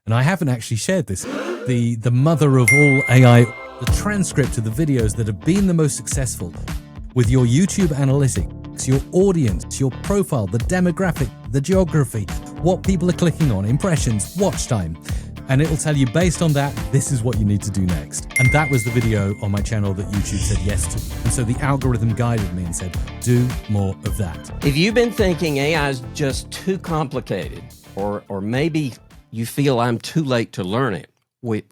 and I haven't actually shared this, the mother of all AI, the transcript of the videos that have been the most successful with your YouTube analytics, your audience, your profile, the demographic, the geography, what people are clicking on, impressions, watch time. And it'll tell you based on that, this is what you need to do next. And that was the video on my channel that YouTube said yes to. And so the algorithm guided me and said, do more of that. If you've been thinking AI is just too complicated, or maybe you feel I'm too late to learn it,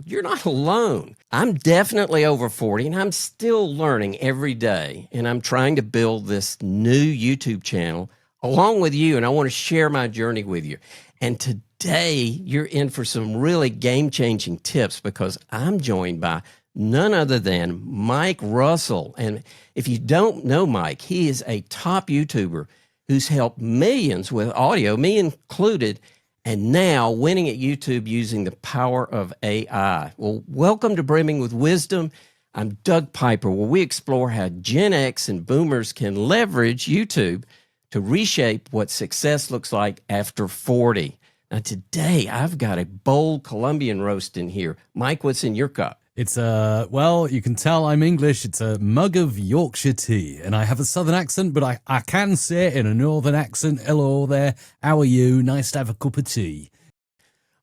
you're not alone. I'm definitely over 40 and I'm still learning every day. And I'm trying to build this new YouTube channel along with you. And I want to share my journey with you. And today you're in for some really game-changing tips because I'm joined by none other than Mike Russell. And if you don't know Mike, he is a top YouTuber who's helped millions with audio, me included, and now winning at YouTube using the power of AI. Well, welcome to Brimming with Wisdom. I'm Doug Piper, where we explore how Gen X and Boomers can leverage YouTube to reshape what success looks like after 40. Now, today, I've got a bold Colombian roast in here. Mike, what's in your cup? It's well, you can tell I'm English. It's a mug of Yorkshire tea. And I have a southern accent, but I can say it in a northern accent. Hello there. How are you? Nice to have a cup of tea.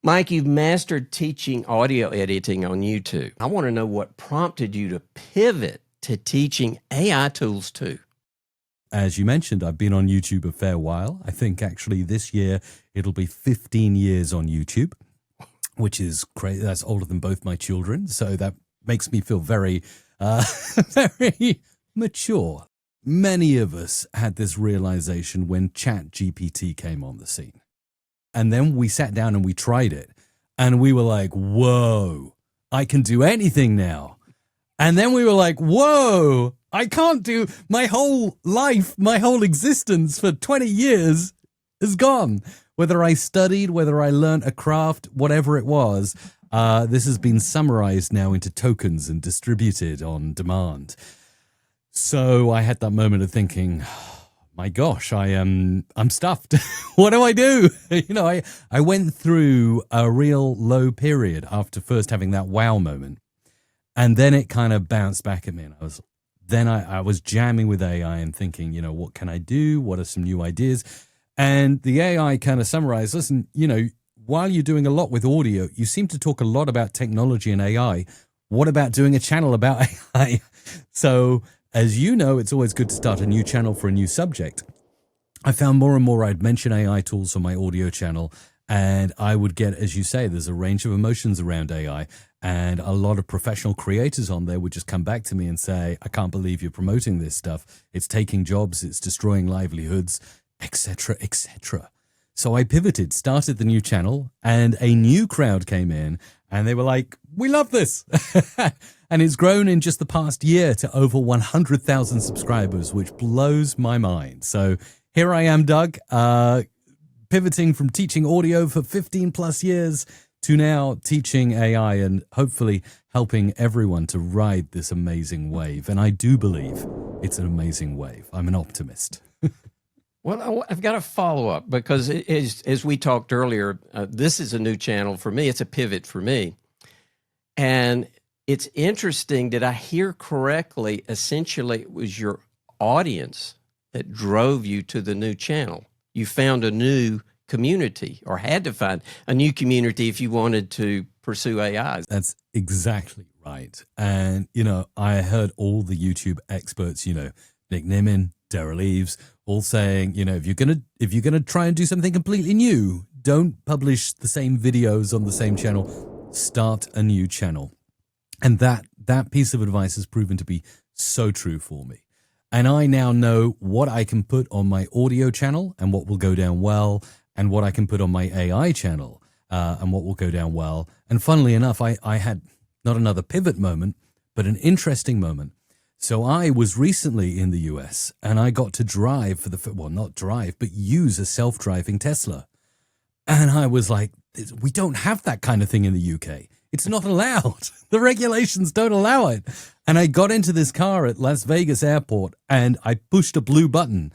Mike, you've mastered teaching audio editing on YouTube. I want to know what prompted you to pivot to teaching AI tools too. As you mentioned, I've been on YouTube a fair while. I think actually this year it'll be 15 years on YouTube, which is crazy. That's older than both my children. So that makes me feel very, very mature. Many of us had this realization when ChatGPT came on the scene. And then we sat down and we tried it. And we were like, whoa, I can do anything now. And then we were like, whoa, I can't do my whole life, my whole existence for 20 years is gone. Whether I studied, whether I learned a craft, whatever it was, this has been summarized now into tokens and distributed on demand. So I had that moment of thinking, my gosh, I'm stuffed. What do I do? You know, I went through a real low period after first having that wow moment. And then it kind of bounced back at me. And I was jamming with AI and thinking, you know, what can I do? What are some new ideas? And the AI kind of summarized, listen, you know, while you're doing a lot with audio, you seem to talk a lot about technology and AI. What about doing a channel about AI? So as you know, it's always good to start a new channel for a new subject. I found more and more I'd mention AI tools on my audio channel, and I would get, as you say, there's a range of emotions around AI. And a lot of professional creators on there would just come back to me and say, I can't believe you're promoting this stuff. It's taking jobs, it's destroying livelihoods, etc., etc. So I pivoted, started the new channel, and a new crowd came in, and they were like, we love this. And it's grown in just the past year to over 100,000 subscribers, which blows my mind. So here I am, Doug, pivoting from teaching audio for 15 plus years to now teaching AI and hopefully helping everyone to ride this amazing wave. And I do believe it's an amazing wave. I'm an optimist. Well, I've got a follow-up because as we talked earlier, this is a new channel for me. It's a pivot for me. And it's interesting, did I hear correctly? Essentially, it was your audience that drove you to the new channel. You found a new community, or had to find a new community if you wanted to pursue AI. That's exactly right. And, you know, I heard all the YouTube experts, you know, Nick Nimmin, Daryl Eves, all saying, you know, if you're gonna try and do something completely new, don't publish the same videos on the same channel. Start a new channel. And that piece of advice has proven to be so true for me. And I now know what I can put on my audio channel and what will go down well, and what I can put on my AI channel and what will go down well. And funnily enough, I had not another pivot moment, but an interesting moment. So I was recently in the US and I got to drive for not drive, but use a self-driving Tesla. And I was like, we don't have that kind of thing in the UK. It's not allowed. The regulations don't allow it. And I got into this car at Las Vegas airport and I pushed a blue button.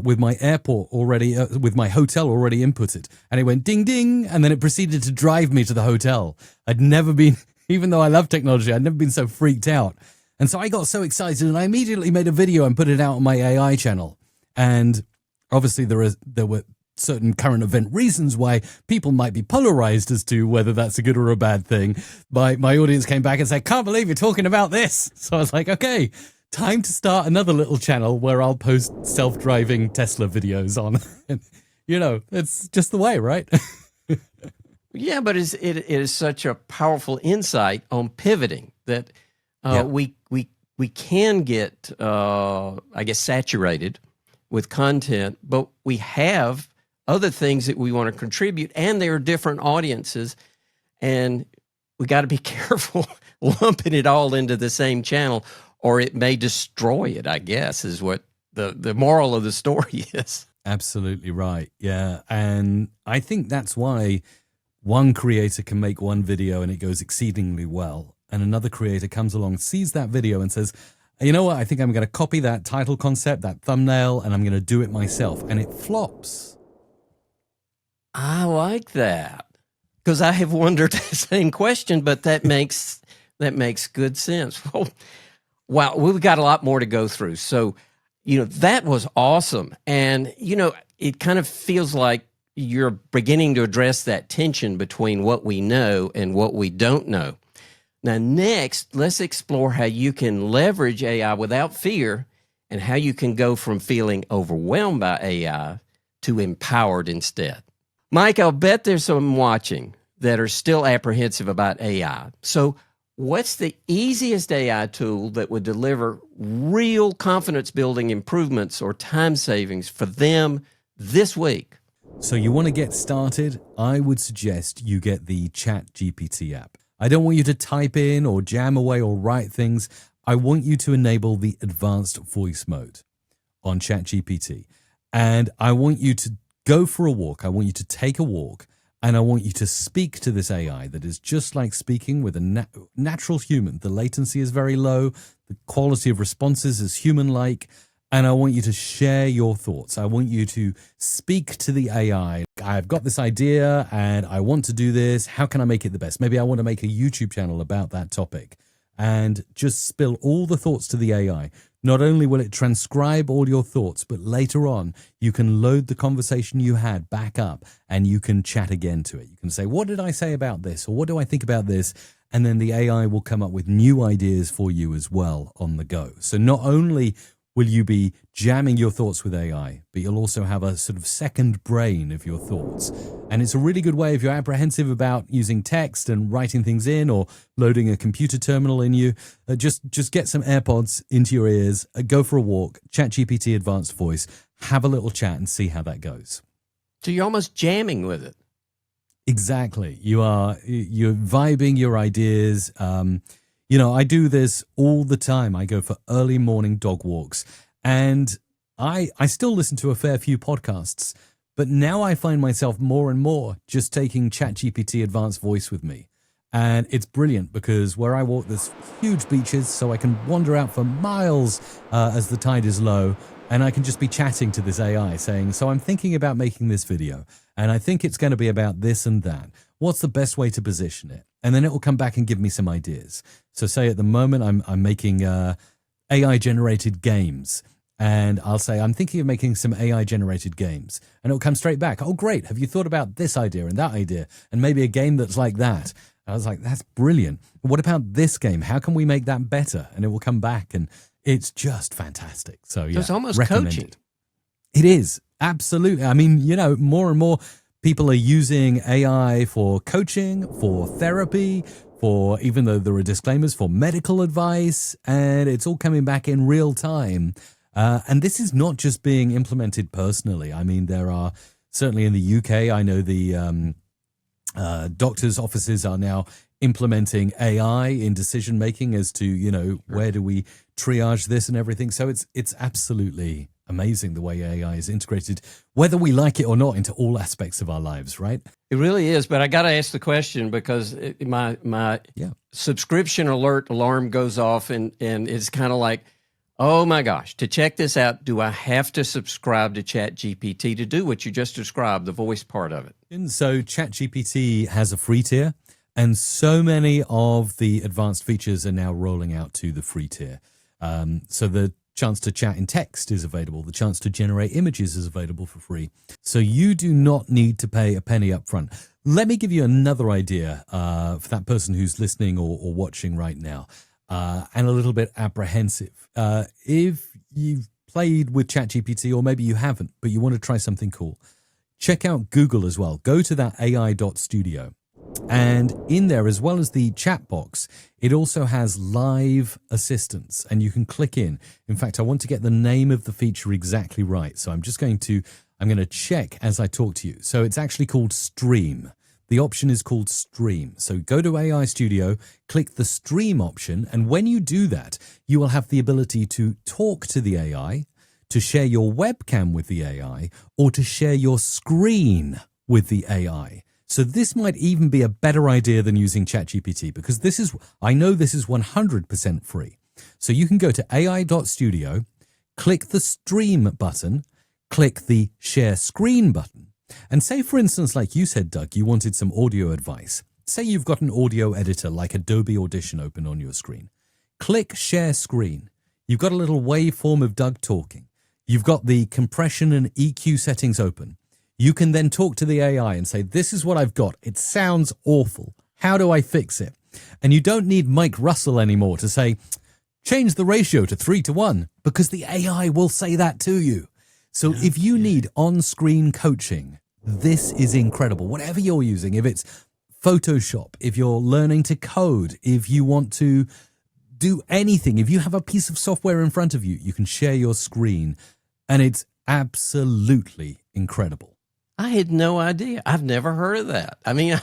with my airport already, with my hotel already inputted. And it went ding, ding, and then it proceeded to drive me to the hotel. I'd never been, even though I love technology, I'd never been so freaked out. And so I got so excited, and I immediately made a video and put it out on my AI channel. And obviously there were certain current event reasons why people might be polarized as to whether that's a good or a bad thing. My audience came back and said, "Can't believe you're talking about this." So I was like, okay, time to start another little channel where I'll post self-driving Tesla videos on. You know, it's just the way, right? Yeah, but it is such a powerful insight on pivoting that we can get, I guess, saturated with content, but we have other things that we want to contribute, and there are different audiences, and we got to be careful lumping it all into the same channel, or it may destroy it, I guess, is what the moral of the story is. Absolutely right. Yeah. And I think that's why one creator can make one video and it goes exceedingly well, and another creator comes along, sees that video and says, "You know what? I think I'm going to copy that title concept, that thumbnail, and I'm going to do it myself." And it flops. I like that, because I have wondered the same question, but that makes good sense. Well, wow, we've got a lot more to go through. So, that was awesome. And, it kind of feels like you're beginning to address that tension between what we know and what we don't know. Now, next, let's explore how you can leverage AI without fear, and how you can go from feeling overwhelmed by AI to empowered instead. Mike, I'll bet there's some watching that are still apprehensive about AI. So what's the easiest AI tool that would deliver real confidence-building improvements or time savings for them this week? So you want to get started? I would suggest you get the ChatGPT app. I don't want you to type in or jam away or write things. I want you to enable the advanced voice mode on ChatGPT. And I want you to go for a walk. I want you to take a walk, and I want you to speak to this AI that is just like speaking with a natural human. The latency is very low. The quality of responses is human-like. And I want you to share your thoughts. I want you to speak to the AI. I've got this idea and I want to do this. How can I make it the best? Maybe I want to make a YouTube channel about that topic, and just spill all the thoughts to the AI. Not only will it transcribe all your thoughts, but later on, you can load the conversation you had back up and you can chat again to it. You can say, "What did I say about this?" or "What do I think about this?" And then the AI will come up with new ideas for you as well on the go. So not only will you be jamming your thoughts with AI, but you'll also have a sort of second brain of your thoughts. And it's a really good way if you're apprehensive about using text and writing things in, or loading a computer terminal in you. Just get some AirPods into your ears, go for a walk, ChatGPT Advanced Voice, have a little chat and see how that goes. So you're almost jamming with it. Exactly. You're vibing your ideas. I do this all the time. I go for early morning dog walks, and I still listen to a fair few podcasts, but now I find myself more and more just taking ChatGPT Advanced Voice with me. And it's brilliant because where I walk, there's huge beaches, so I can wander out for miles as the tide is low, and I can just be chatting to this AI saying, "So I'm thinking about making this video, and I think it's going to be about this and that. What's the best way to position it?" And then it will come back and give me some ideas. So say at the moment I'm making AI-generated games, and I'll say, "I'm thinking of making some AI-generated games." And it'll come straight back, "Oh, great. Have you thought about this idea and that idea? And maybe a game that's like that?" And I was like, "That's brilliant. What about this game? How can we make that better?" And it will come back, and it's just fantastic. So yeah, it's almost recommend coaching. It is. Absolutely. I mean, more and more people are using AI for coaching, for therapy, for, even though there are disclaimers, for medical advice, and it's all coming back in real time. And this is not just being implemented personally. I mean, there are certainly in the UK, I know the doctors' offices are now implementing AI in decision making as to, where do we triage this and everything. So it's absolutely amazing the way AI is integrated, whether we like it or not, into all aspects of our lives, right? It really is. But I got to ask the question, because my subscription alert alarm goes off, and it's kind of like, Oh my gosh. To check this out, do I have to subscribe to ChatGPT to do what you just described, the voice part of it? And so ChatGPT has a free tier, and so many of the advanced features are now rolling out to the free tier. So the chance to chat in text is available. The chance to generate images is available for free. So you do not need to pay a penny up front. Let me give you another idea for that person who's listening or watching right now, and a little bit apprehensive. If you've played with ChatGPT, or maybe you haven't, but you want to try something cool, check out Google as well. Go to that AI.Studio. And in there, as well as the chat box, it also has live assistance, and you can click in. In fact, I want to get the name of the feature exactly right. So I'm going to check as I talk to you. So it's actually called Stream. The option is called Stream. So go to AI Studio, click the Stream option. And when you do that, you will have the ability to talk to the AI, to share your webcam with the AI, or to share your screen with the AI. So this might even be a better idea than using ChatGPT, because I know this is 100% free. So you can go to AI.Studio, click the Stream button, click the Share Screen button. And say, for instance, like you said, Doug, you wanted some audio advice. Say you've got an audio editor like Adobe Audition open on your screen. Click Share Screen. You've got a little waveform of Doug talking. You've got the compression and EQ settings open. You can then talk to the AI and say, this is what I've got. It sounds awful. How do I fix it? And you don't need Mike Russell anymore to say, change the ratio to 3:1, because the AI will say that to you. So if you need on-screen coaching, this is incredible. Whatever you're using, if it's Photoshop, if you're learning to code, if you want to do anything, if you have a piece of software in front of you, you can share your screen, and it's absolutely incredible. I had no idea. I've never heard of that. I mean,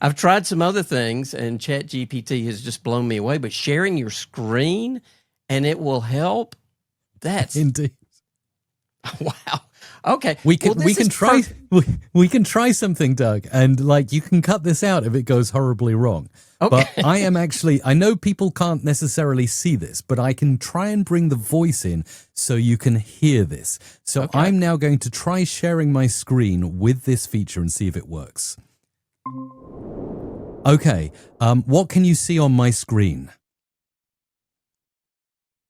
I've tried some other things, and ChatGPT has just blown me away. But sharing your screen and it will help. That's indeed. Wow. Okay. We can try something, Doug, and like, you can cut this out if it goes horribly wrong. Okay. But I know people can't necessarily see this, but I can try and bring the voice in so you can hear this. So okay. I'm now going to try sharing my screen with this feature and see if it works. Okay. What can you see on my screen?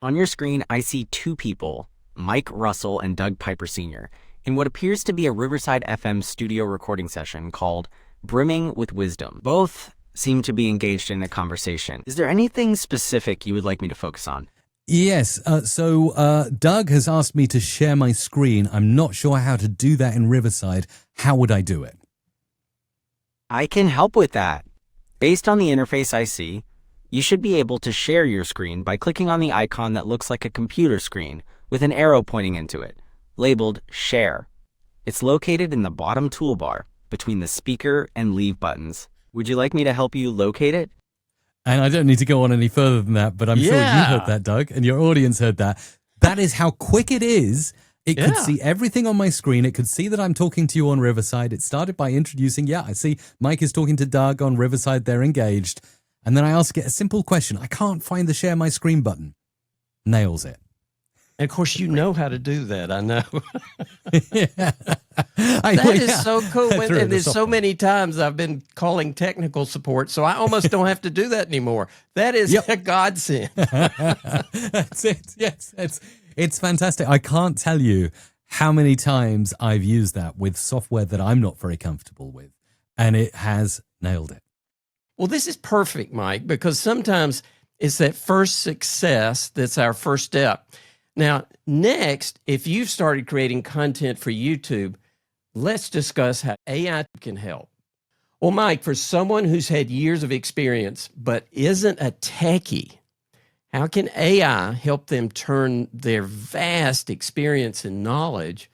On your screen, I see two people, Mike Russell and Doug Piper Sr., in what appears to be a Riverside FM studio recording session called Brimming with Wisdom. Both seem to be engaged in a conversation. Is there anything specific you would like me to focus on? Yes. So Doug has asked me to share my screen. I'm not sure how to do that in Riverside. How would I do it? I can help with that. Based on the interface I see, you should be able to share your screen by clicking on the icon that looks like a computer screen with an arrow pointing into it, labeled Share. It's located in the bottom toolbar between the speaker and leave buttons. Would you like me to help you locate it? And I don't need to go on any further than that, but I'm sure you heard that, Doug, and your audience heard that. That is how quick it is. It could see everything on my screen. It could see that I'm talking to you on Riverside. It started by introducing, I see Mike is talking to Doug on Riverside. They're engaged. And then I ask it a simple question. I can't find the share my screen button. Nails it. And of course, you know how to do that. I know. That is so cool. And there's so many times I've been calling technical support, so I almost don't have to do that anymore. That is a godsend. That's it. Yes, it's fantastic. I can't tell you how many times I've used that with software that I'm not very comfortable with, and it has nailed it. Well, this is perfect, Mike, because sometimes it's that first success that's our first step. Now, next, if you've started creating content for YouTube, let's discuss how AI can help. Well, Mike, for someone who's had years of experience but isn't a techie, how can AI help them turn their vast experience and knowledge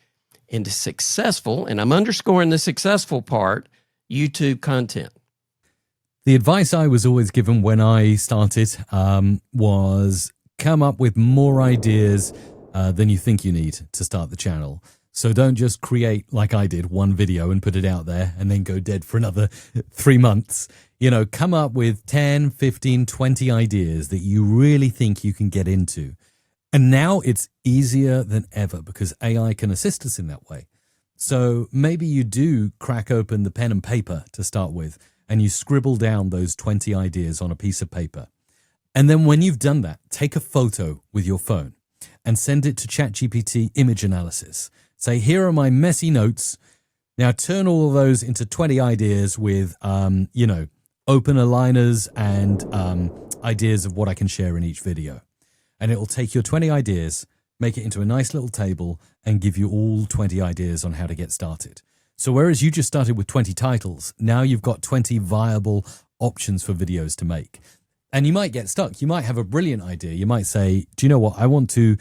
into successful, and I'm underscoring the successful part, YouTube content? The advice I was always given when I started was come up with more ideas than you think you need to start the channel. So don't just create, like I did, one video and put it out there and then go dead for another 3 months. Come up with 10, 15, 20 ideas that you really think you can get into. And now it's easier than ever because AI can assist us in that way. So maybe you do crack open the pen and paper to start with, and you scribble down those 20 ideas on a piece of paper. And then when you've done that, take a photo with your phone and send it to ChatGPT image analysis. Say, here are my messy notes. Now turn all of those into 20 ideas with, open aligners and ideas of what I can share in each video. And it will take your 20 ideas, make it into a nice little table, and give you all 20 ideas on how to get started. So whereas you just started with 20 titles, now you've got 20 viable options for videos to make. And you might get stuck. You might have a brilliant idea. You might say, do you know what? I want to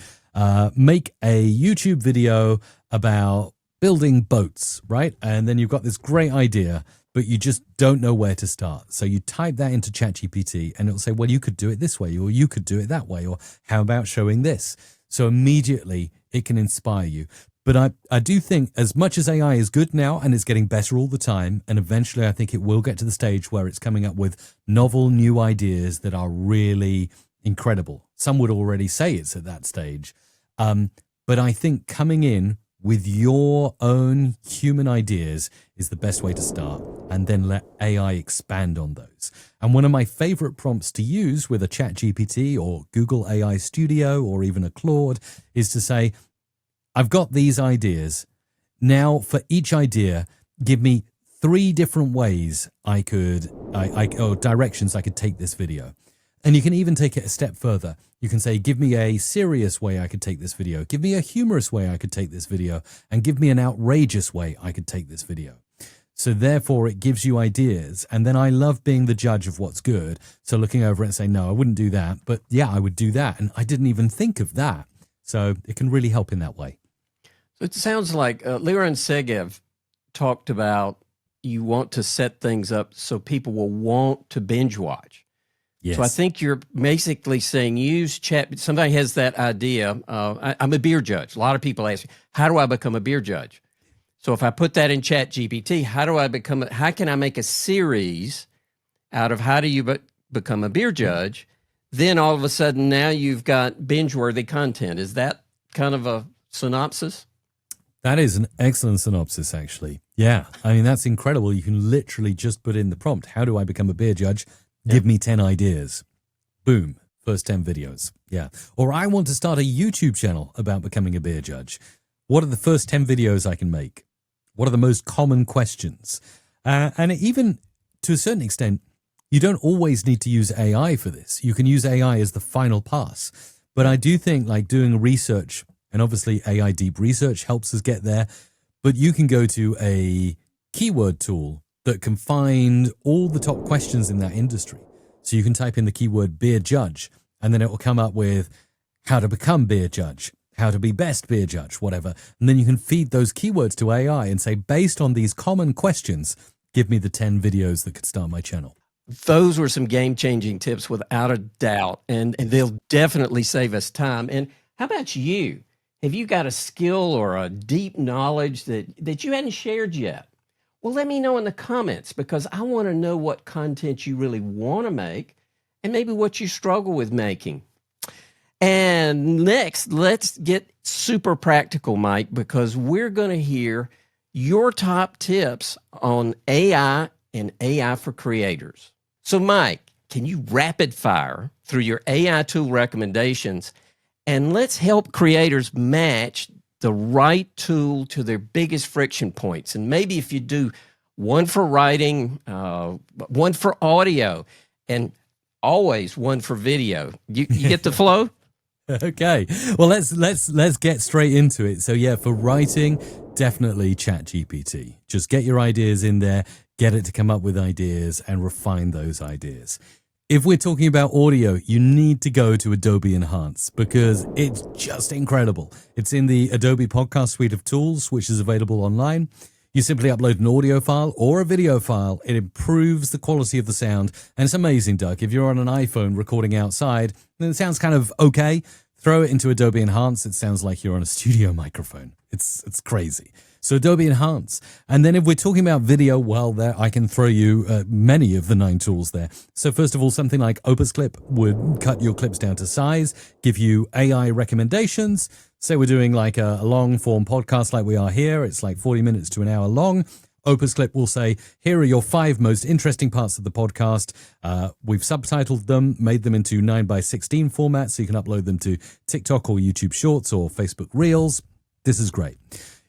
make a YouTube video about building boats, right? And then you've got this great idea, but you just don't know where to start. So you type that into ChatGPT and it'll say, well, you could do it this way, or you could do it that way, or how about showing this? So immediately it can inspire you. But I do think as much as AI is good now and it's getting better all the time, and eventually I think it will get to the stage where it's coming up with novel new ideas that are really incredible. Some would already say it's at that stage. But I think coming in with your own human ideas is the best way to start, and then let AI expand on those. And one of my favorite prompts to use with a ChatGPT or Google AI.Studio or even a Claude is to say, I've got these ideas. Now for each idea, give me 3 different ways or directions I could take this video. And you can even take it a step further. You can say, give me a serious way I could take this video. Give me a humorous way I could take this video. And give me an outrageous way I could take this video. So therefore it gives you ideas. And then I love being the judge of what's good. So looking over it and saying, no, I wouldn't do that. But yeah, I would do that. And I didn't even think of that. So it can really help in that way. So it sounds like Liran Segev talked about you want to set things up so people will want to binge watch. Yes. So I think you're basically saying use chat. Somebody has that idea. I'm a beer judge. A lot of people ask me, how do I become a beer judge? So if I put that in Chat GPT, how can I make a series out of how do you become a beer judge? Then all of a sudden now you've got binge-worthy content. Is that kind of a synopsis? That is an excellent synopsis, actually. Yeah. I mean, that's incredible. You can literally just put in the prompt. How do I become a beer judge? Give me 10 ideas. Boom. First 10 videos. Yeah. Or I want to start a YouTube channel about becoming a beer judge. What are the first 10 videos I can make? What are the most common questions? And even to a certain extent, you don't always need to use AI for this. You can use AI as the final pass. But I do think like doing research, and obviously AI deep research helps us get there, but you can go to a keyword tool that can find all the top questions in that industry. So you can type in the keyword beer judge, and then it will come up with how to become beer judge, how to be best beer judge, whatever. And then you can feed those keywords to AI and say, based on these common questions, give me the 10 videos that could start my channel. Those were some game-changing tips without a doubt, and they'll definitely save us time. And how about you? Have you got a skill or a deep knowledge that you hadn't shared yet? Well, let me know in the comments, because I want to know what content you really want to make and maybe what you struggle with making. And next, let's get super practical, Mike, because we're going to hear your top tips on AI and AI for creators. So, Mike, can you rapid fire through your AI tool recommendations, and let's help creators match the right tool to their biggest friction points? And maybe if you do one for writing, one for audio, and always one for video. You get the flow? Okay. Well, let's get straight into it. So yeah, for writing, definitely ChatGPT. Just get your ideas in there, get it to come up with ideas and refine those ideas. If we're talking about audio, you need to go to Adobe Enhance because it's just incredible. It's in the Adobe Podcast Suite of tools, which is available online. You simply upload an audio file or a video file. It improves the quality of the sound. And it's amazing, Doug. If you're on an iPhone recording outside, then it sounds kind of okay. throw it into Adobe Enhance. It sounds like you're on a studio microphone. It's crazy. So Adobe Enhance. And then if we're talking about video, well, there I can throw you many of the 9 tools there. So first of all, something like Opus Clip would cut your clips down to size, give you AI recommendations. Say we're doing like a long form podcast like we are here. It's like 40 minutes to an hour long. Opus Clip will say, here are your 5 most interesting parts of the podcast. We've subtitled them, made them into 9:16 format, so you can upload them to TikTok or YouTube Shorts or Facebook Reels. This is great.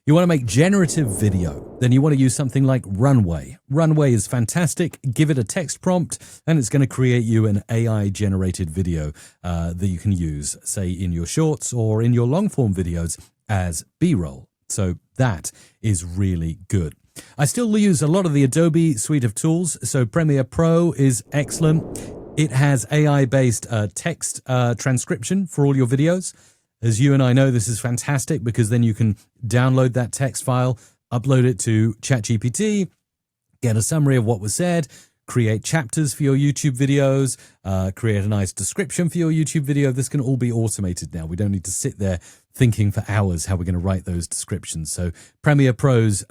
You want to make generative video, then you want to use something like Runway. Runway is fantastic. Give it a text prompt, and it's going to create you an AI-generated video that you can use, say, in your shorts or in your long-form videos as B-roll. So that is really good. I still use a lot of the Adobe suite of tools. So Premiere Pro is excellent. It has AI-based text transcription for all your videos. As you and I know, this is fantastic because then you can download that text file, upload it to ChatGPT, get a summary of what was said, create chapters for your YouTube videos, create a nice description for your YouTube video. This can all be automated now. We don't need to sit there thinking for hours how we're going to write those descriptions. So Premiere Pro's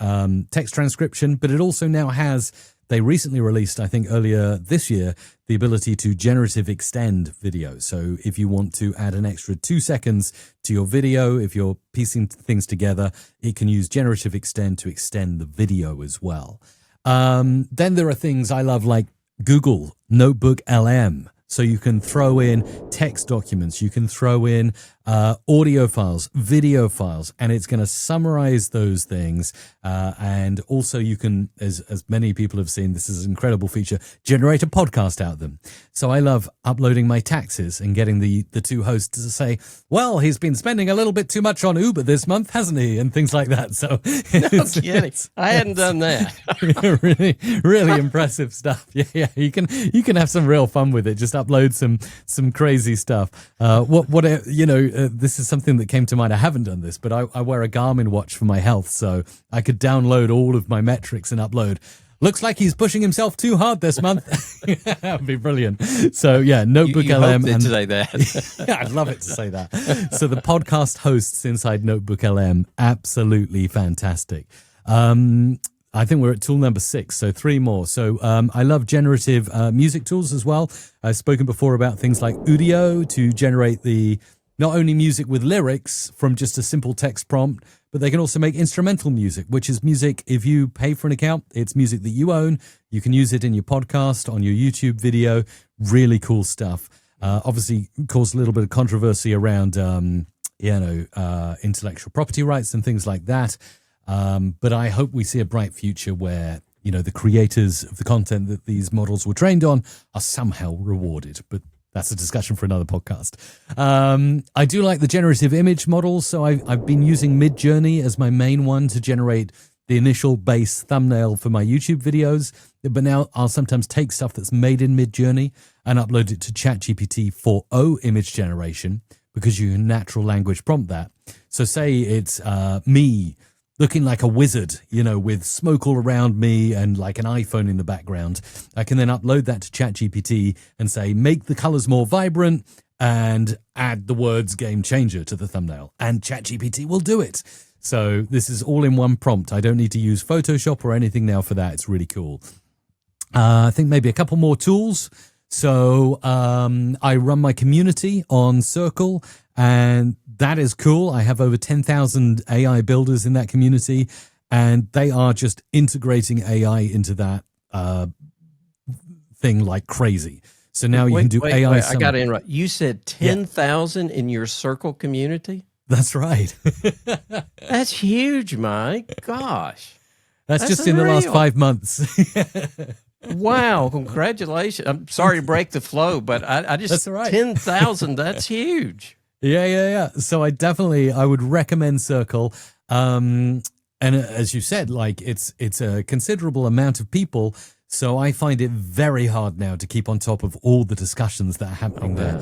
text transcription, but it also now has, they recently released, I think earlier this year, the ability to generative extend video. So if you want to add an extra 2 seconds to your video, if you're piecing things together, it can use generative extend to extend the video as well. Then there are things I love like Google Notebook LM. So you can throw in text documents, you can throw in audio files, video files, and it's going to summarize those things. And also you can, as many people have seen, this is an incredible feature, generate a podcast out of them. So I love uploading my taxes and getting the 2 hosts to say, well, he's been spending a little bit too much on Uber this month, hasn't he? And things like that. So no kidding. I hadn't done that. really impressive stuff. Yeah. You can have some real fun with it. Just upload some crazy stuff. This is something that came to mind. I haven't done this, but I wear a Garmin watch for my health, so I could download all of my metrics and upload. Looks like he's pushing himself too hard this month. That would be brilliant. So yeah, Notebook you LM. Hope to say that. Yeah, I'd love it to say that. So the podcast hosts inside Notebook LM, absolutely fantastic. I think we're at tool number 6, so 3 more. So I love generative music tools as well. I've spoken before about things like Udio to generate not only music with lyrics from just a simple text prompt, but they can also make instrumental music, which is music, if you pay for an account, it's music that you own. You can use it in your podcast, on your YouTube video. Really cool stuff. Obviously, caused a little bit of controversy around, intellectual property rights and things like that. But I hope we see a bright future where, the creators of the content that these models were trained on are somehow rewarded. But that's a discussion for another podcast. I do like the generative image models. So I've been using Midjourney as my main one to generate the initial base thumbnail for my YouTube videos. But now I'll sometimes take stuff that's made in Midjourney and upload it to ChatGPT 4o image generation because you can natural language prompt that. So say it's me looking like a wizard, with smoke all around me and like an iPhone in the background. I can then upload that to ChatGPT and say, make the colors more vibrant and add the words game changer to the thumbnail. And ChatGPT will do it. So this is all in one prompt. I don't need to use Photoshop or anything now for that. It's really cool. I think maybe a couple more tools. So I run my community on Circle, and that is cool. I have over 10,000 AI builders in that community, and they are just integrating AI into that thing like crazy. So now you can do AI. I got to interrupt. You said 10,000 in your Circle community? That's right. That's huge, my gosh. That's just unreal. In the last 5 months. Wow, congratulations. I'm sorry to break the flow, but I just, that's all right. 10,000, that's huge. Yeah. So I would recommend Circle. And as you said, like it's a considerable amount of people. So I find it very hard now to keep on top of all the discussions that are happening there.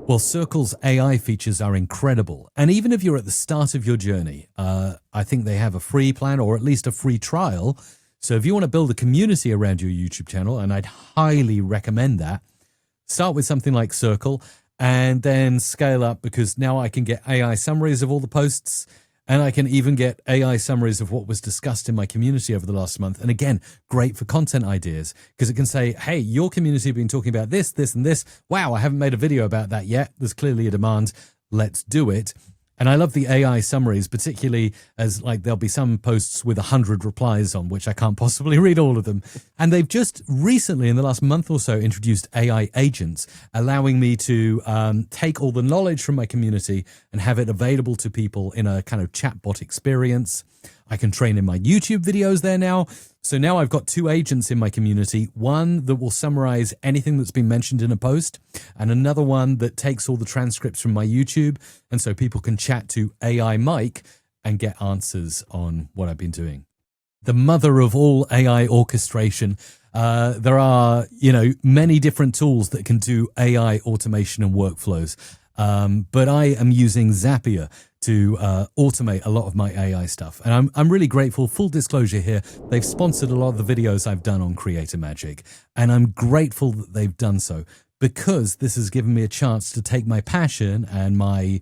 Well, Circle's AI features are incredible. And even if you're at the start of your journey, I think they have a free plan or at least a free trial. So if you want to build a community around your YouTube channel, and I'd highly recommend that, start with something like Circle. and then scale up, because now I can get AI summaries of all the posts, and I can even get AI summaries of what was discussed in my community over the last month. And again, great for content ideas, because it can say, hey, your community have been talking about this, this, and this. Wow, I haven't made a video about that yet. There's clearly a demand. Let's do it. And I love the AI summaries, particularly as like there'll be some posts with 100 replies on, which I can't possibly read all of them. And they've just recently, in the last month or so, introduced AI agents, allowing me to take all the knowledge from my community and have it available to people in a kind of chatbot experience. I can train in my YouTube videos there now. So now I've got 2 agents in my community, one that will summarize anything that's been mentioned in a post, and another one that takes all the transcripts from my YouTube. And so people can chat to AI Mike and get answers on what I've been doing. The mother of all AI orchestration. There are, many different tools that can do AI automation and workflows. But I am using Zapier to automate a lot of my AI stuff. And I'm really grateful. Full disclosure here, they've sponsored a lot of the videos I've done on Creator Magic. And I'm grateful that they've done so, because this has given me a chance to take my passion and my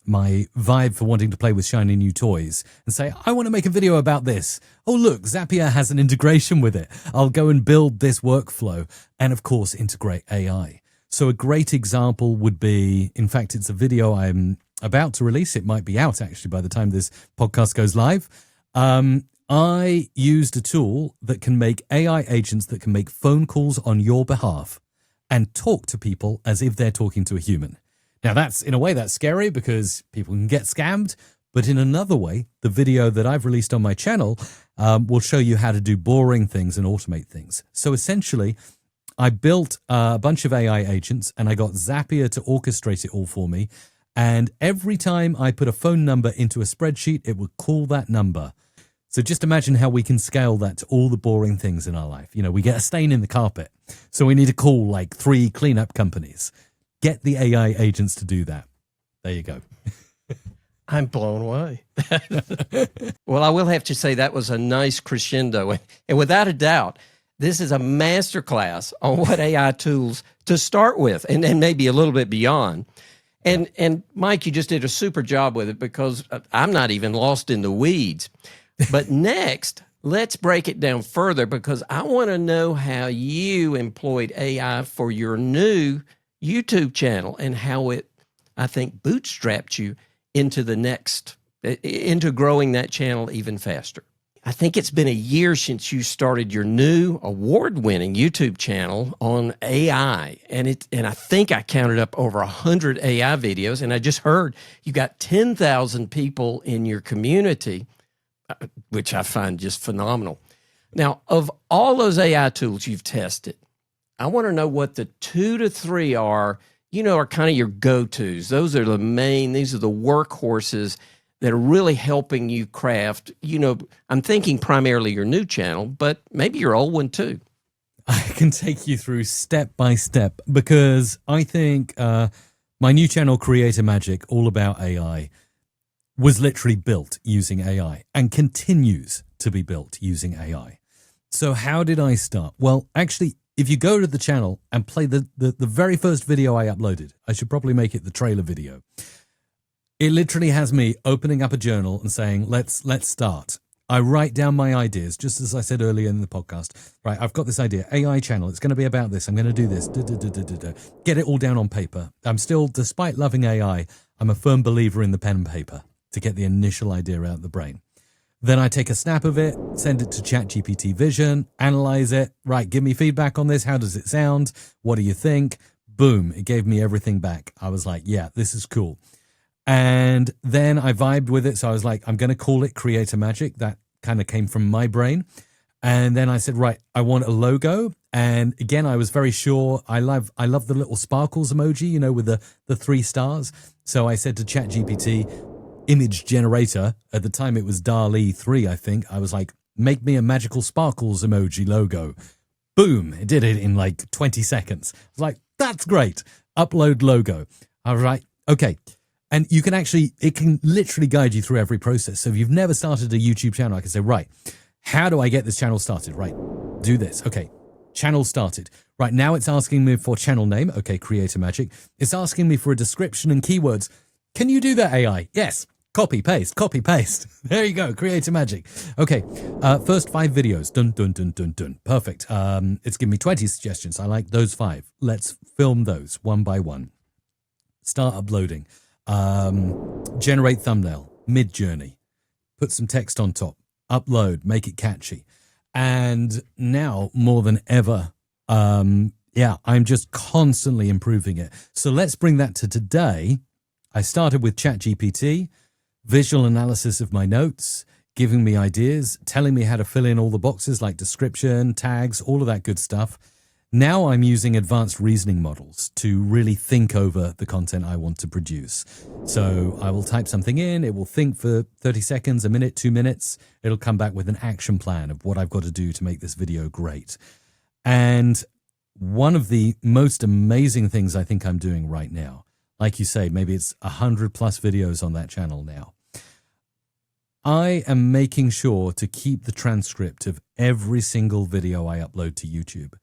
vibe for wanting to play with shiny new toys and say, I want to make a video about this. Oh, look, Zapier has an integration with it. I'll go and build this workflow and, of course, integrate AI. So a great example would be, in fact, it's a video I'm about to release. It might be out actually by the time this podcast goes live. I used a tool that can make AI agents that can make phone calls on your behalf and talk to people as if they're talking to a human. Now that's, in a way, that's scary because people can get scammed. But in another way, the video that I've released on my channel will show you how to do boring things and automate things. So essentially, I built a bunch of AI agents and I got Zapier to orchestrate it all for me. And every time I put a phone number into a spreadsheet, it would call that number. So just imagine how we can scale that to all the boring things in our life. We get a stain in the carpet, so we need to call like 3 cleanup companies. Get the AI agents to do that. There you go. I'm blown away. Well, I will have to say that was a nice crescendo. And without a doubt, this is a masterclass on what AI tools to start with, and maybe a little bit beyond. And Mike, you just did a super job with it, because I'm not even lost in the weeds. But next, let's break it down further, because I want to know how you employed AI for your new YouTube channel and how it, I think, bootstrapped you into growing that channel even faster. I think it's been a year since you started your new award-winning YouTube channel on AI. And I think I counted up over 100 AI videos. And I just heard you got 10,000 people in your community, which I find just phenomenal. Now, of all those AI tools you've tested, I want to know what the 2 to 3 are kind of your go-tos. These are the workhorses that are really helping you craft, I'm thinking primarily your new channel, but maybe your old one too. I can take you through step by step, because I think my new channel, Creator Magic, all about AI, was literally built using AI and continues to be built using AI. So how did I start? Well, actually, if you go to the channel and play the very first video I uploaded, I should probably make it the trailer video. It literally has me opening up a journal and saying, let's start. I write down my ideas, just as I said earlier in the podcast. Right, I've got this idea, AI channel. It's going to be about this. I'm going to do this. Get it all down on paper. I'm still, despite loving AI, I'm a firm believer in the pen and paper to get the initial idea out of the brain. Then I take a snap of it, send it to ChatGPT Vision, analyze it. Right, give me feedback on this. How does it sound? What do you think? Boom, it gave me everything back. I was like, yeah, this is cool. And then I vibed with it. So I was like, I'm going to call it Creator Magic. That kind of came from my brain. And then I said, right, I want a logo. And again, I was very sure. I love the little sparkles emoji, with the 3 stars. So I said to ChatGPT, image generator, at the time it was DALL-E 3, I think. I was like, make me a magical sparkles emoji logo. Boom, it did it in like 20 seconds. I was like, that's great. Upload logo. I was like, okay. And you can it can literally guide you through every process. So if you've never started a YouTube channel, I can say, right, how do I get this channel started? Right, do this. Okay, channel started. Right now it's asking me for channel name. Okay, Creator Magic. It's asking me for a description and keywords. Can you do that, AI? Yes. Copy, paste, copy, paste. There you go, Creator Magic. Okay, first 5 videos. Dun, dun, dun, dun, dun. Perfect. It's given me 20 suggestions. I like those 5. Let's film those one by one. Start uploading. Generate thumbnail. Mid-journey. Put some text on top. Upload. Make it catchy. And now, more than ever, I'm just constantly improving it. So let's bring that to today. I started with ChatGPT. Visual analysis of my notes, giving me ideas, telling me how to fill in all the boxes like description, tags, all of that good stuff. Now I'm using advanced reasoning models to really think over the content I want to produce. So I will type something in, it will think for 30 seconds, a minute, 2 minutes. It'll come back with an action plan of what I've got to do to make this video great. And one of the most amazing things I think I'm doing right now, like you say, maybe it's 100 plus videos on that channel now. I am making sure to keep the transcript of every single video I upload to YouTube.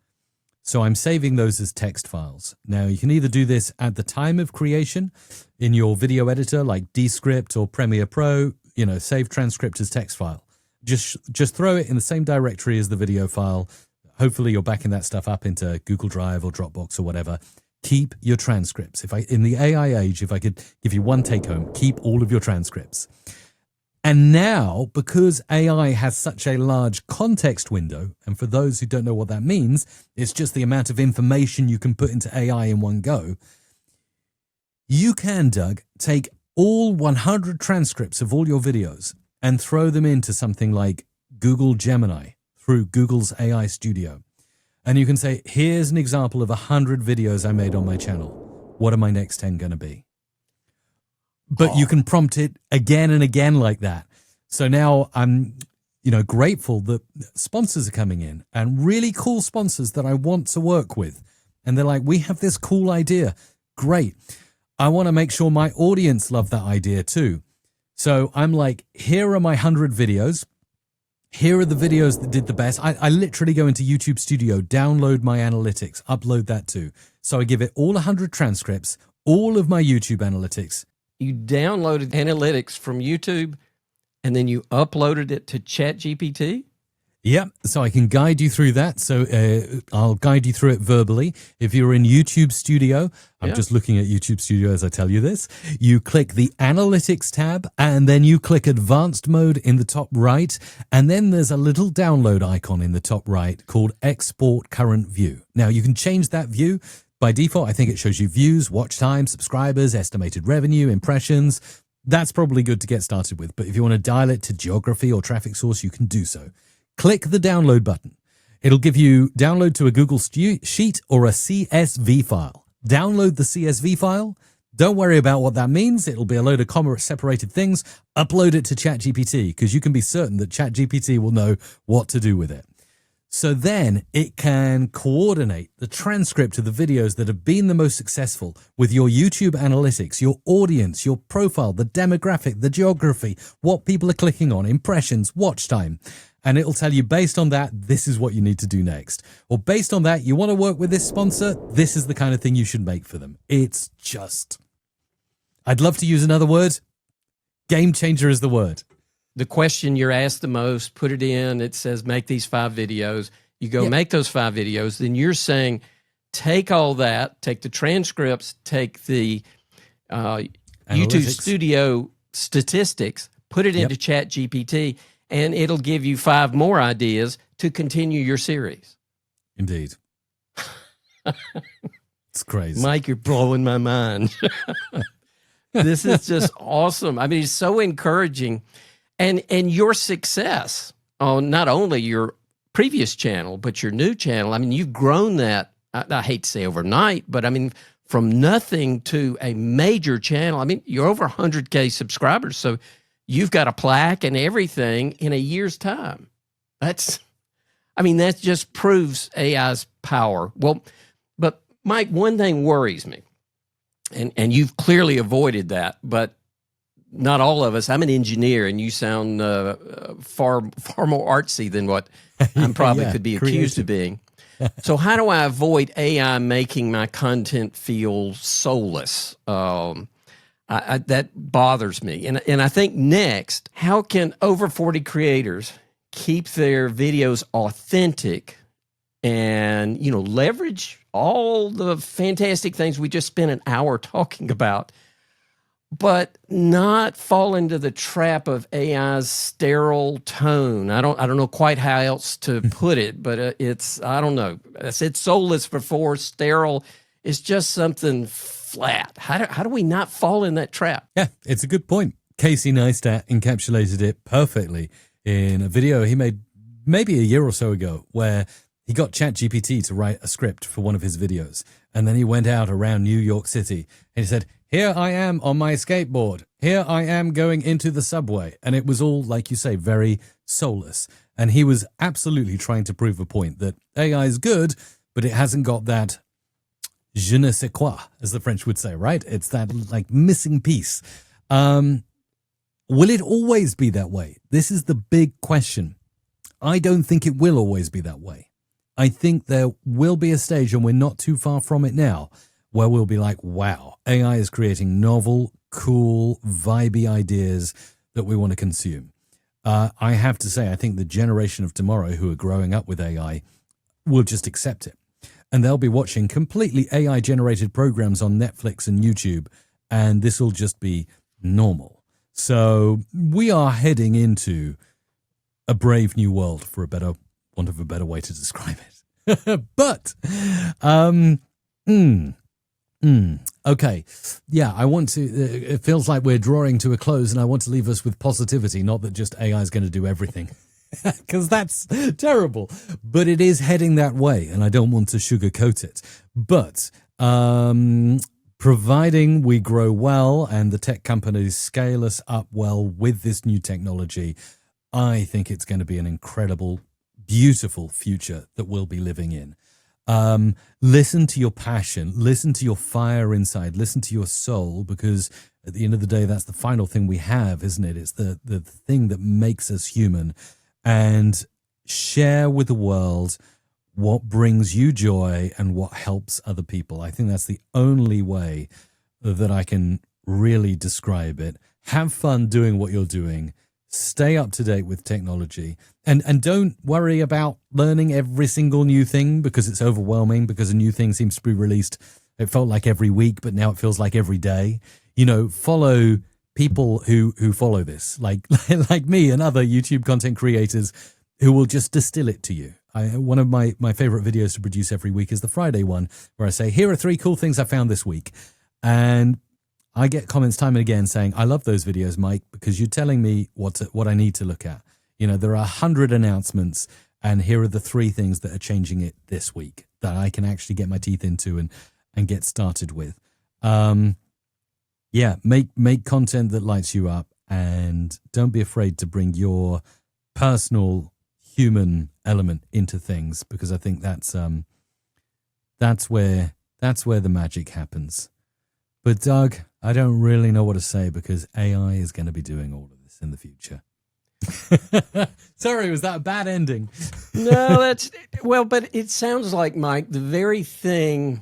So I'm saving those as text files. Now you can either do this at the time of creation in your video editor like Descript or Premiere Pro, save transcript as text file. Just throw it in the same directory as the video file. Hopefully you're backing that stuff up into Google Drive or Dropbox or whatever. Keep your transcripts. In the AI age, if I could give you one take home, keep all of your transcripts. And now, because AI has such a large context window, and for those who don't know what that means, it's just the amount of information you can put into AI in one go. You can, Doug, take all 100 transcripts of all your videos and throw them into something like Google Gemini through Google's AI.Studio. And you can say, here's an example of 100 videos I made on my channel. What are my next 10 going to be? But you can prompt it again and again like that. So now I'm, grateful that sponsors are coming in, and really cool sponsors that I want to work with. And they're like, we have this cool idea. Great. I want to make sure my audience love that idea too. So I'm like, here are my 100 videos. Here are the videos that did the best. I literally go into YouTube.Studio, download my analytics, upload that too. So I give it all 100 transcripts, all of my YouTube analytics. You downloaded analytics from YouTube and then you uploaded it to ChatGPT? Yep. So I can guide you through that. So I'll guide you through it verbally. If you're in YouTube.Studio, I'm just looking at YouTube.Studio as I tell you this. You click the Analytics tab and then you click Advanced Mode in the top right. And then there's a little download icon in the top right called Export Current View. Now you can change that view. By default, I think it shows you views, watch time, subscribers, estimated revenue, impressions. That's probably good to get started with. But if you want to dial it to geography or traffic source, you can do so. Click the download button. It'll give you download to a Google Sheet or a CSV file. Download the CSV file. Don't worry about what that means. It'll be a load of comma-separated things. Upload it to ChatGPT because you can be certain that ChatGPT will know what to do with it. So then it can coordinate the transcript of the videos that have been the most successful with your YouTube analytics, your audience, your profile, the demographic, the geography, what people are clicking on, impressions, watch time. And it'll tell you based on that, this is what you need to do next. Or based on that, you want to work with this sponsor, this is the kind of thing you should make for them. It's just, I'd love to use another word. Game changer is the word. The question you're asked the most, put it in, it says, make these 5 videos. You go make those 5 videos. Then you're saying, take all that, take the transcripts, take the YouTube.Studio statistics, put it into ChatGPT, and it'll give you 5 more ideas to continue your series. Indeed. It's crazy. Mike, you're blowing my mind. This is just awesome. I mean, it's so encouraging. And your success on not only your previous channel, but your new channel, I mean, you've grown that, I hate to say overnight, but I mean, from nothing to a major channel. I mean, you're over 100K subscribers, so you've got a plaque and everything in a year's time. That just proves AI's power. Well, but Mike, one thing worries me, and you've clearly avoided that, but not all of us. I'm an engineer, and you sound far more artsy than what I probably could be accused of being. So how do I avoid AI making my content feel soulless? That bothers me. And I think next, how can over 40 creators keep their videos authentic and, leverage all the fantastic things we just spent an hour talking about, but not fall into the trap of AI's sterile tone? I don't know quite how else to put it, but I don't know. I said soulless before. Sterile is just something flat. How do we not fall in that trap? Yeah, it's a good point. Casey Neistat encapsulated it perfectly in a video he made maybe a year or so ago, where he got ChatGPT to write a script for one of his videos. And then he went out around New York City and he said, here I am on my skateboard. Here I am going into the subway. And it was all, like you say, very soulless. And he was absolutely trying to prove a point that AI is good, but it hasn't got that je ne sais quoi, as the French would say, right? It's that like missing piece. Will it always be that way? This is the big question. I don't think it will always be that way. I think there will be a stage, and we're not too far from it now, where we'll be like, wow, AI is creating novel, cool, vibey ideas that we want to consume. I have to say, I think the generation of tomorrow who are growing up with AI will just accept it. And they'll be watching completely AI-generated programs on Netflix and YouTube, and this will just be normal. So we are heading into a brave new world, for want of a better way to describe it. But, okay. Yeah, I want to, it feels like we're drawing to a close, and I want to leave us with positivity, not that just AI is going to do everything, because that's terrible. But it is heading that way, and I don't want to sugarcoat it. But, providing we grow well and the tech companies scale us up well with this new technology, I think it's going to be an incredible, beautiful future that we'll be living in. Listen to your passion, listen to your fire inside, listen to your soul, because at the end of the day, that's the final thing we have, isn't it? It's the thing that makes us human. And share with the world what brings you joy and what helps other people. I think that's the only way that I can really describe it. Have fun doing what you're doing. Stay up to date with technology, and don't worry about learning every single new thing, because it's overwhelming, because a new thing seems to be released. It felt like every week, but now it feels like every day. Follow people who follow this, like me and other YouTube content creators who will just distill it to you. One of my favorite videos to produce every week is the Friday one, where I say, here are 3 cool things I found this week. And I get comments time and again saying, I love those videos, Mike, because you're telling me what I need to look at. There are 100 announcements, and here are the 3 things that are changing it this week that I can actually get my teeth into and get started with. Make content that lights you up, and don't be afraid to bring your personal human element into things, because I think that's where the magic happens. But Doug, I don't really know what to say, because AI is going to be doing all of this in the future. Sorry, was that a bad ending? No, but it sounds like, Mike, the very thing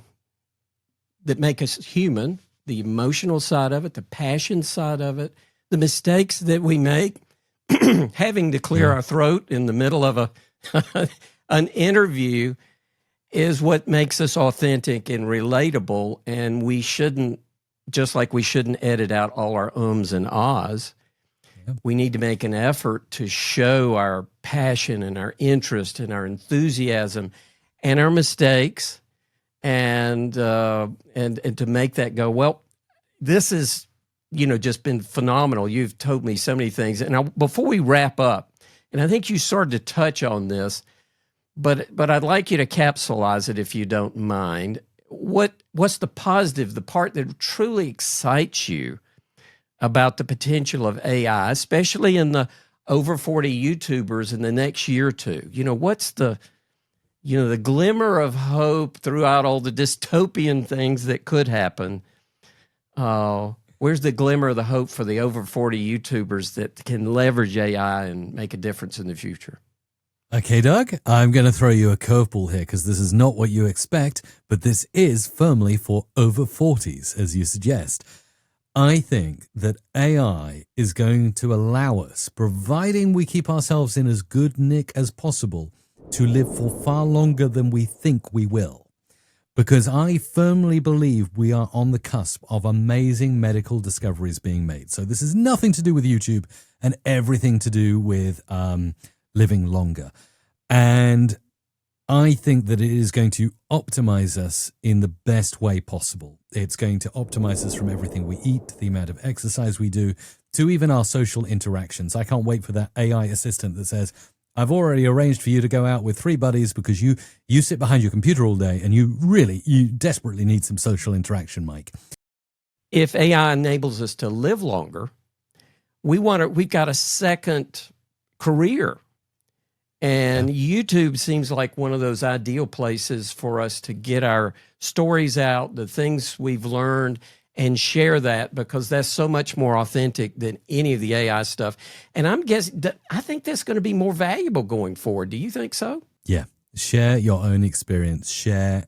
that make us human, the emotional side of it, the passion side of it, the mistakes that we make, having to clear our throat in the middle of an interview, is what makes us authentic and relatable. And we shouldn't, just like we shouldn't edit out all our ums and ahs, we need to make an effort to show our passion and our interest and our enthusiasm and our mistakes, and to make that go, well, this is, just been phenomenal. You've told me so many things. And before we wrap up, and I think you started to touch on this, but I'd like you to capsulize it if you don't mind. What's the positive, the part that truly excites you about the potential of AI, especially in the over 40 YouTubers in the next year or two? What's the glimmer of hope throughout all the dystopian things that could happen? Where's the glimmer of the hope for the over 40 YouTubers that can leverage AI and make a difference in the future? Okay, Doug, I'm going to throw you a curveball here because this is not what you expect, but this is firmly for over 40s, as you suggest. I think that AI is going to allow us, providing we keep ourselves in as good nick as possible, to live for far longer than we think we will. Because I firmly believe we are on the cusp of amazing medical discoveries being made. So this is nothing to do with YouTube and everything to do with living longer. And I think that it is going to optimize us in the best way possible. It's going to optimize us from everything we eat, the amount of exercise we do, to even our social interactions. I can't wait for that AI assistant that says, I've already arranged for you to go out with 3 buddies because you sit behind your computer all day and you desperately need some social interaction, Mike. If AI enables us to live longer, we've got a second career. And YouTube seems like one of those ideal places for us to get our stories out, the things we've learned, and share that, because that's so much more authentic than any of the AI stuff. And I think that's going to be more valuable going forward. Do you think so? Yeah. Share your own experience. Share.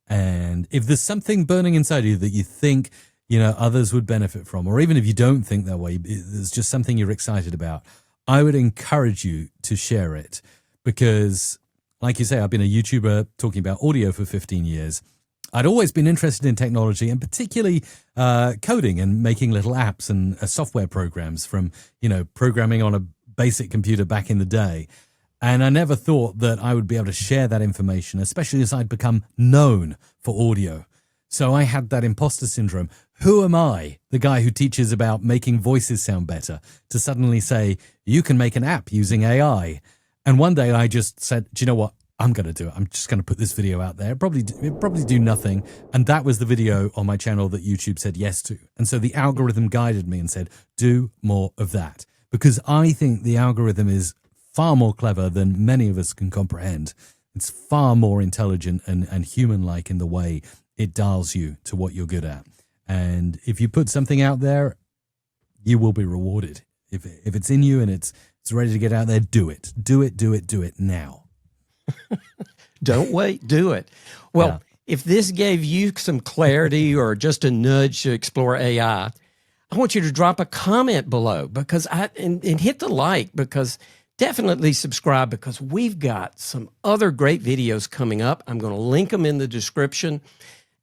And if there's something burning inside you that you think, others would benefit from, or even if you don't think that way, there's just something you're excited about, I would encourage you to share it, because like you say, I've been a YouTuber talking about audio for 15 years. I'd always been interested in technology, and particularly coding and making little apps and software programs from, programming on a basic computer back in the day. And I never thought that I would be able to share that information, especially as I'd become known for audio. So I had that imposter syndrome. Who am I, the guy who teaches about making voices sound better, to suddenly say, you can make an app using AI? And one day I just said, do you know what? I'm going to do it. I'm just going to put this video out there. It'd probably do nothing. And that was the video on my channel that YouTube said yes to. And so the algorithm guided me and said, do more of that. Because I think the algorithm is far more clever than many of us can comprehend. It's far more intelligent and human-like in the way it dials you to what you're good at. And if you put something out there, you will be rewarded. If it's in you and it's ready to get out there, do it. Do it now. Don't wait, do it. Well, Yeah. If this gave you some clarity or just a nudge to explore AI, I want you to drop a comment below, because and hit the like, because definitely subscribe, because we've got some other great videos coming up. I'm going to link them in the description.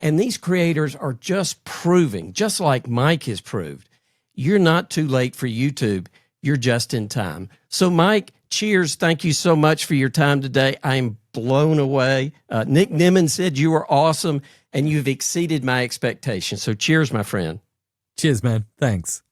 And these creators are just proving, just like Mike has proved, you're not too late for YouTube. You're just in time. So Mike, cheers. Thank you so much for your time today. I'm blown away. Nick Nimmin said you were awesome and you've exceeded my expectations. So cheers, my friend. Cheers, man. Thanks.